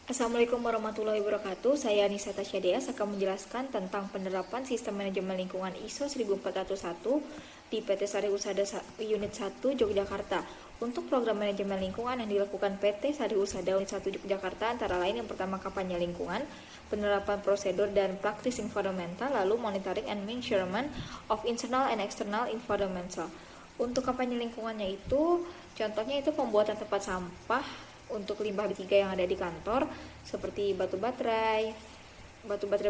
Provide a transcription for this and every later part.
Assalamualaikum warahmatullahi wabarakatuh. Saya Anissa Tasyadeas akan menjelaskan tentang penerapan sistem manajemen lingkungan ISO 1401 di PT Sari Husada Unit 1 Yogyakarta. Untuk program manajemen lingkungan yang dilakukan PT Sari Husada Unit 1 Yogyakarta antara lain yang pertama kampanye lingkungan, penerapan prosedur dan praktis environmental, lalu monitoring and measurement of internal and external environmental. Untuk kampanye lingkungannya itu, contohnya itu pembuatan tempat sampah untuk limbah B3 yang ada di kantor, seperti batu baterai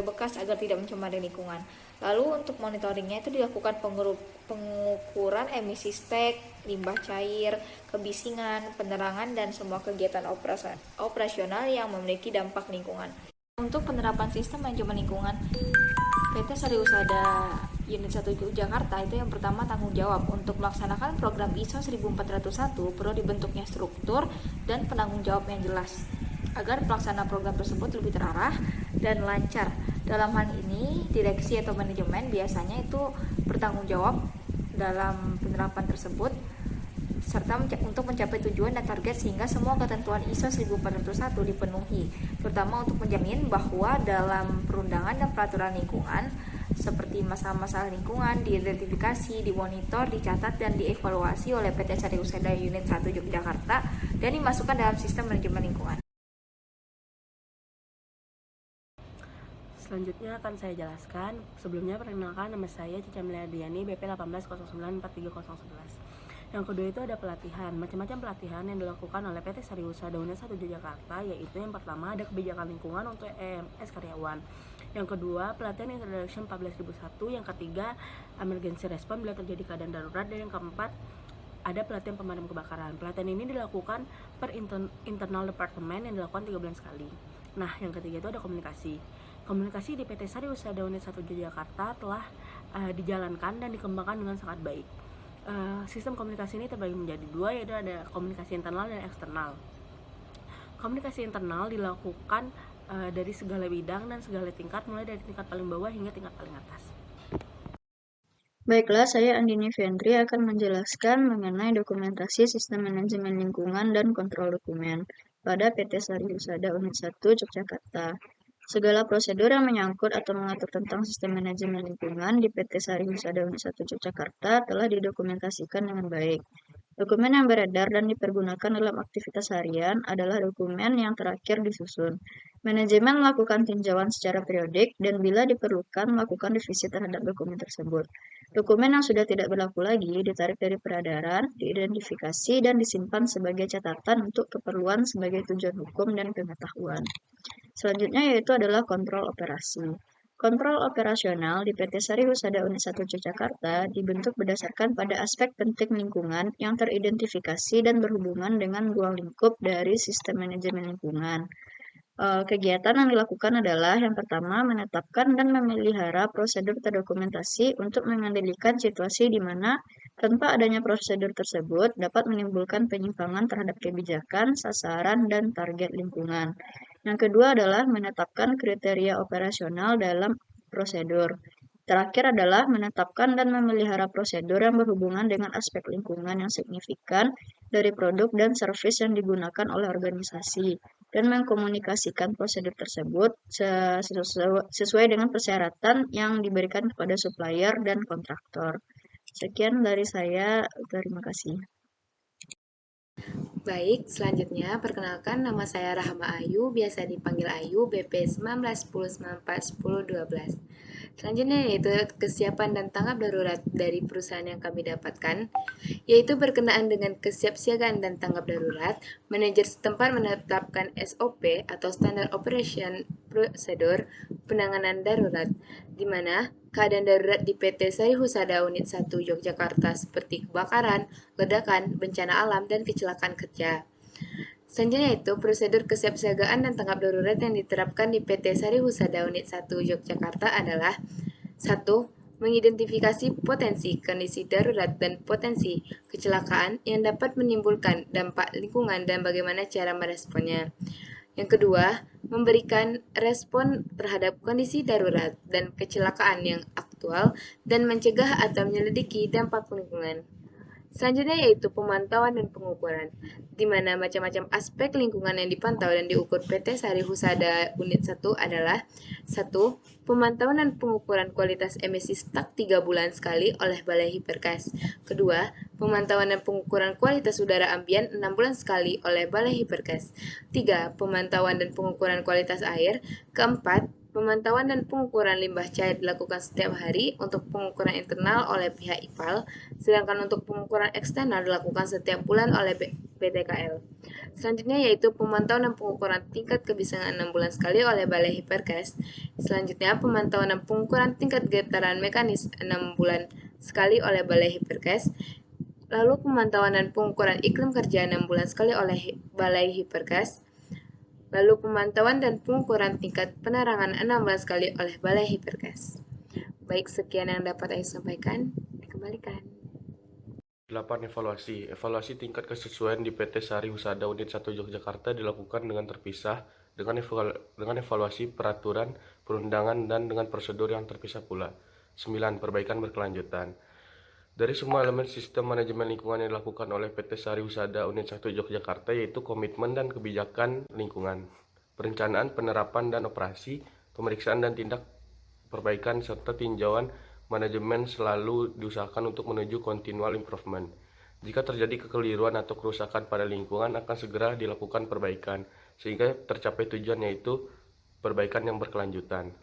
bekas agar tidak mencemari lingkungan. Lalu untuk monitoringnya itu dilakukan pengukuran emisi stek, limbah cair, kebisingan, penerangan, dan semua kegiatan operasional yang memiliki dampak lingkungan. Untuk penerapan sistem manajemen lingkungan PT Sari Husada Unit 1 Jakarta itu yang pertama tanggung jawab untuk melaksanakan program ISO 1401 perlu dibentuknya struktur dan penanggung jawab yang jelas agar pelaksanaan program tersebut lebih terarah dan lancar. Dalam hal ini, direksi atau manajemen biasanya itu bertanggung jawab dalam penerapan tersebut serta untuk mencapai tujuan dan target sehingga semua ketentuan ISO 1401 dipenuhi, terutama untuk menjamin bahwa dalam perundangan dan peraturan lingkungan seperti masalah-masalah lingkungan diidentifikasi, dimonitor, dicatat, dan dievaluasi oleh PT Sari Husada Unit 1 Yogyakarta dan dimasukkan dalam sistem manajemen lingkungan. Selanjutnya akan saya jelaskan. Sebelumnya perkenalkan, nama saya Cica Meliadiani, BP 1809443011. Yang kedua itu ada pelatihan. Macam-macam pelatihan yang dilakukan oleh PT Sari Husada Unit 1 Jakarta, yaitu yang pertama ada kebijakan lingkungan untuk EMS karyawan. Yang kedua, pelatihan Introduction 14001. Yang ketiga, emergency response bila terjadi keadaan darurat. Dan yang keempat, ada pelatihan pemadam kebakaran. Pelatihan ini dilakukan per internal departemen yang dilakukan 3 bulan sekali. Nah, yang ketiga itu ada komunikasi. Komunikasi di PT Sari Husada Unit 1 Jakarta telah dijalankan dan dikembangkan dengan sangat baik. Sistem komunikasi ini terbagi menjadi dua, yaitu ada komunikasi internal dan eksternal. Komunikasi internal dilakukan dari segala bidang dan segala tingkat, mulai dari tingkat paling bawah hingga tingkat paling atas. Baiklah, saya Andini Fendri akan menjelaskan mengenai dokumentasi sistem manajemen lingkungan dan kontrol dokumen pada PT Sari Husada Unit 1 Yogyakarta. Segala prosedur yang menyangkut atau mengatur tentang sistem manajemen lingkungan di PT Sari Husada Unit 1 Yogyakarta telah didokumentasikan dengan baik. Dokumen yang beredar dan dipergunakan dalam aktivitas harian adalah dokumen yang terakhir disusun. Manajemen melakukan tinjauan secara periodik dan bila diperlukan melakukan revisi terhadap dokumen tersebut. Dokumen yang sudah tidak berlaku lagi ditarik dari peredaran, diidentifikasi, dan disimpan sebagai catatan untuk keperluan sebagai tujuan hukum dan pengetahuan. Selanjutnya yaitu adalah kontrol operasi. Kontrol operasional di PT Sari Husada Unit 1 Yogyakarta dibentuk berdasarkan pada aspek penting lingkungan yang teridentifikasi dan berhubungan dengan ruang lingkup dari sistem manajemen lingkungan. Kegiatan yang dilakukan adalah yang pertama menetapkan dan memelihara prosedur terdokumentasi untuk mengendalikan situasi di mana tanpa adanya prosedur tersebut dapat menimbulkan penyimpangan terhadap kebijakan, sasaran, dan target lingkungan. Yang kedua adalah menetapkan kriteria operasional dalam prosedur. Terakhir adalah menetapkan dan memelihara prosedur yang berhubungan dengan aspek lingkungan yang signifikan dari produk dan servis yang digunakan oleh organisasi dan mengkomunikasikan prosedur tersebut sesuai dengan persyaratan yang diberikan kepada supplier dan kontraktor. Sekian dari saya, terima kasih. Baik, selanjutnya perkenalkan nama saya Rahma Ayu, biasa dipanggil Ayu, BP 1910941012. Selanjutnya yaitu kesiapan dan tanggap darurat dari perusahaan yang kami dapatkan, yaitu berkenaan dengan kesiapsiagaan dan tanggap darurat. Manajer setempat menetapkan SOP atau Standard Operation Procedure penanganan darurat, di mana keadaan darurat di PT Sari Husada Unit 1 Yogyakarta seperti kebakaran, ledakan, bencana alam, dan kecelakaan kerja. Selanjutnya itu prosedur kesiapsiagaan dan tanggap darurat yang diterapkan di PT Sari Husada Unit 1 Yogyakarta adalah 1. Mengidentifikasi potensi kondisi darurat dan potensi kecelakaan yang dapat menimbulkan dampak lingkungan dan bagaimana cara meresponnya. Yang kedua, memberikan respon terhadap kondisi darurat dan kecelakaan yang aktual dan mencegah atau menyelidiki dampak lingkungan. Selanjutnya yaitu pemantauan dan pengukuran, di mana macam-macam aspek lingkungan yang dipantau dan diukur PT Sari Husada Unit 1 adalah 1. Pemantauan dan pengukuran kualitas emisi stak 3 bulan sekali oleh Balai Hiperkas. Kedua, pemantauan dan pengukuran kualitas udara ambien 6 bulan sekali oleh Balai Hiperkas. 3. Pemantauan dan pengukuran kualitas air. Keempat, pemantauan dan pengukuran limbah cair dilakukan setiap hari untuk pengukuran internal oleh pihak IPAL, sedangkan untuk pengukuran eksternal dilakukan setiap bulan oleh PTKL. Selanjutnya yaitu pemantauan dan pengukuran tingkat kebisingan 6 bulan sekali oleh Balai Hiperkas. Selanjutnya pemantauan dan pengukuran tingkat getaran mekanis 6 bulan sekali oleh Balai Hiperkas. Lalu pemantauan dan pengukuran iklim kerja 6 bulan sekali oleh Balai Hiperkas. Lalu pemantauan dan pengukuran tingkat penerangan 6 bulan sekali oleh Balai Hiperkas. Baik, sekian yang dapat saya sampaikan. Dikembalikan. 8. Evaluasi. Evaluasi tingkat kesesuaian di PT Sari Husada Unit 1 Yogyakarta dilakukan dengan terpisah dengan evaluasi peraturan, perundangan, dan dengan prosedur yang terpisah pula. 9. Perbaikan berkelanjutan. Dari semua elemen sistem manajemen lingkungan yang dilakukan oleh PT Sari Husada Unit 1 Yogyakarta yaitu komitmen dan kebijakan lingkungan, perencanaan, penerapan, dan operasi, pemeriksaan dan tindak perbaikan, serta tinjauan manajemen selalu diusahakan untuk menuju continual improvement. Jika terjadi kekeliruan atau kerusakan pada lingkungan akan segera dilakukan perbaikan, sehingga tercapai tujuan yaitu perbaikan yang berkelanjutan.